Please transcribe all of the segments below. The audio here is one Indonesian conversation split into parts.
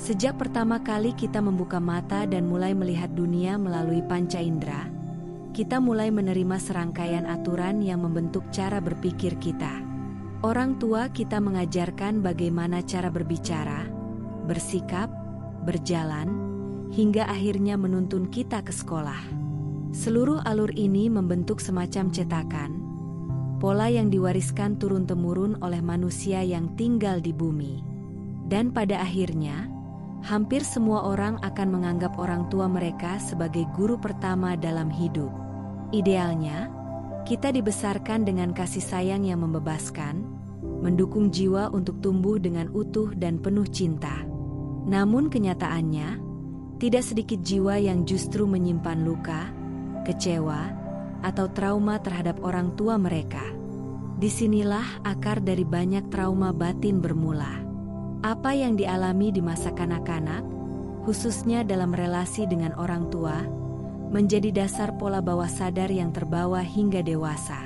Sejak pertama kali kita membuka mata dan mulai melihat dunia melalui panca indera, kita mulai menerima serangkaian aturan yang membentuk cara berpikir kita. Orang tua kita mengajarkan bagaimana cara berbicara, bersikap, berjalan, hingga akhirnya menuntun kita ke sekolah. Seluruh alur ini membentuk semacam cetakan, pola yang diwariskan turun-temurun oleh manusia yang tinggal di bumi. Dan pada akhirnya, hampir semua orang akan menganggap orang tua mereka sebagai guru pertama dalam hidup. Idealnya, kita dibesarkan dengan kasih sayang yang membebaskan, mendukung jiwa untuk tumbuh dengan utuh dan penuh cinta. Namun kenyataannya, tidak sedikit jiwa yang justru menyimpan luka, kecewa, atau trauma terhadap orang tua mereka. Disinilah akar dari banyak trauma batin bermula. Apa yang dialami di masa kanak-kanak, khususnya dalam relasi dengan orang tua, menjadi dasar pola bawah sadar yang terbawa hingga dewasa.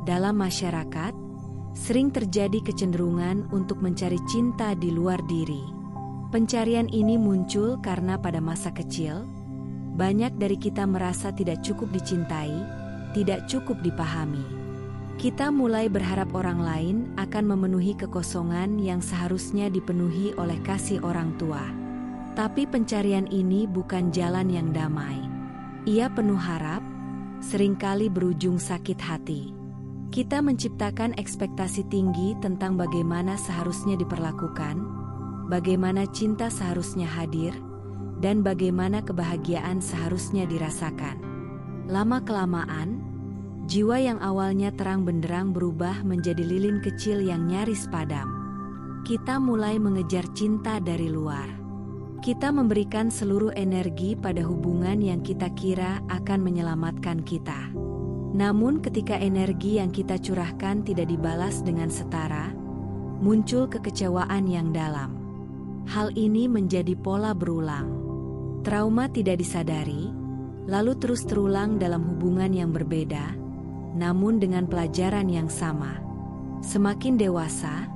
Dalam masyarakat, sering terjadi kecenderungan untuk mencari cinta di luar diri. Pencarian ini muncul karena pada masa kecil, banyak dari kita merasa tidak cukup dicintai, tidak cukup dipahami. Kita mulai berharap orang lain akan memenuhi kekosongan yang seharusnya dipenuhi oleh kasih orang tua. Tapi pencarian ini bukan jalan yang damai. Ia penuh harap, seringkali berujung sakit hati. Kita menciptakan ekspektasi tinggi tentang bagaimana seharusnya diperlakukan, bagaimana cinta seharusnya hadir, dan bagaimana kebahagiaan seharusnya dirasakan. Lama-kelamaan, jiwa yang awalnya terang benderang berubah menjadi lilin kecil yang nyaris padam. Kita mulai mengejar cinta dari luar. Kita memberikan seluruh energi pada hubungan yang kita kira akan menyelamatkan kita. Namun ketika energi yang kita curahkan tidak dibalas dengan setara, muncul kekecewaan yang dalam. Hal ini menjadi pola berulang. Trauma tidak disadari, lalu terus terulang dalam hubungan yang berbeda, namun dengan pelajaran yang sama. Semakin dewasa,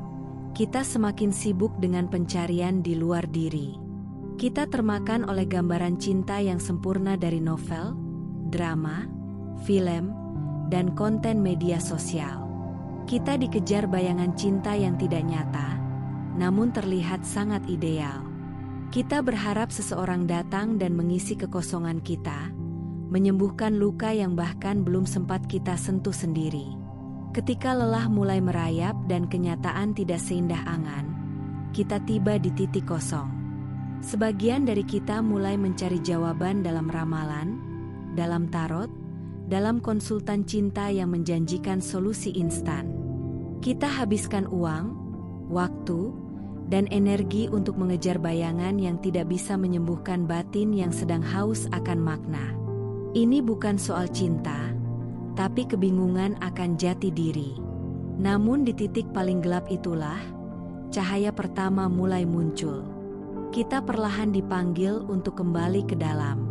kita semakin sibuk dengan pencarian di luar diri. Kita termakan oleh gambaran cinta yang sempurna dari novel, drama, film, dan konten media sosial. Kita dikejar bayangan cinta yang tidak nyata, namun terlihat sangat ideal. Kita berharap seseorang datang dan mengisi kekosongan kita, menyembuhkan luka yang bahkan belum sempat kita sentuh sendiri. Ketika lelah mulai merayap dan kenyataan tidak seindah angan, kita tiba di titik kosong. Sebagian dari kita mulai mencari jawaban dalam ramalan, dalam tarot, dalam konsultan cinta yang menjanjikan solusi instan. Kita habiskan uang, waktu, dan energi untuk mengejar bayangan yang tidak bisa menyembuhkan batin yang sedang haus akan makna. Ini bukan soal cinta, tapi kebingungan akan jati diri. Namun di titik paling gelap itulah, cahaya pertama mulai muncul. Kita perlahan dipanggil untuk kembali ke dalam.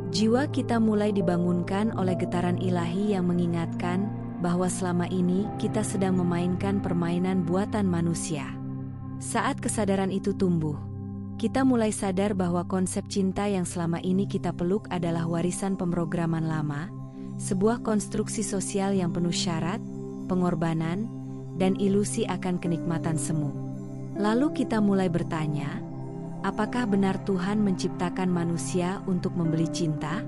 Jiwa kita mulai dibangunkan oleh getaran ilahi yang mengingatkan bahwa selama ini kita sedang memainkan permainan buatan manusia. Saat kesadaran itu tumbuh, kita mulai sadar bahwa konsep cinta yang selama ini kita peluk adalah warisan pemrograman lama, sebuah konstruksi sosial yang penuh syarat, pengorbanan, dan ilusi akan kenikmatan semu. Lalu kita mulai bertanya, apakah benar Tuhan menciptakan manusia untuk membeli cinta?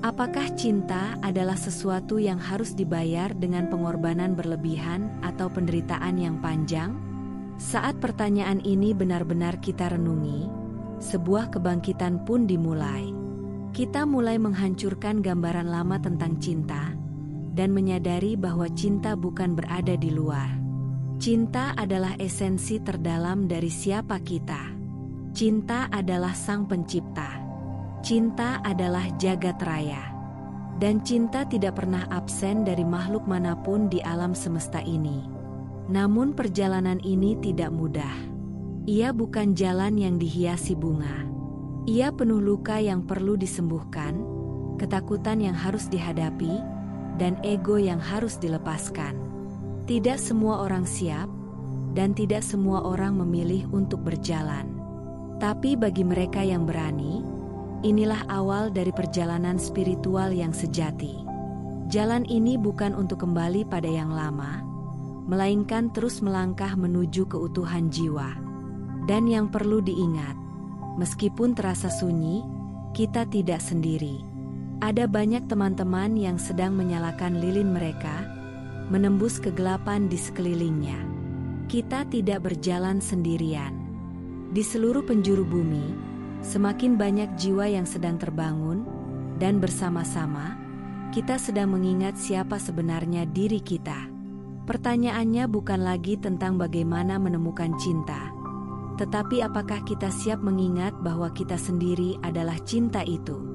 Apakah cinta adalah sesuatu yang harus dibayar dengan pengorbanan berlebihan atau penderitaan yang panjang? Saat pertanyaan ini benar-benar kita renungi, sebuah kebangkitan pun dimulai. Kita mulai menghancurkan gambaran lama tentang cinta, dan menyadari bahwa cinta bukan berada di luar. Cinta adalah esensi terdalam dari siapa kita. Cinta adalah sang pencipta. Cinta adalah jagat raya. Dan cinta tidak pernah absen dari makhluk manapun di alam semesta ini. Namun perjalanan ini tidak mudah. Ia bukan jalan yang dihiasi bunga. Ia penuh luka yang perlu disembuhkan, ketakutan yang harus dihadapi, dan ego yang harus dilepaskan. Tidak semua orang siap, dan tidak semua orang memilih untuk berjalan. Tapi bagi mereka yang berani, inilah awal dari perjalanan spiritual yang sejati. Jalan ini bukan untuk kembali pada yang lama, melainkan terus melangkah menuju keutuhan jiwa. Dan yang perlu diingat, meskipun terasa sunyi, kita tidak sendiri. Ada banyak teman-teman yang sedang menyalakan lilin mereka, menembus kegelapan di sekelilingnya. Kita tidak berjalan sendirian. Di seluruh penjuru bumi, semakin banyak jiwa yang sedang terbangun, dan bersama-sama, kita sedang mengingat siapa sebenarnya diri kita. Pertanyaannya bukan lagi tentang bagaimana menemukan cinta, tetapi apakah kita siap mengingat bahwa kita sendiri adalah cinta itu.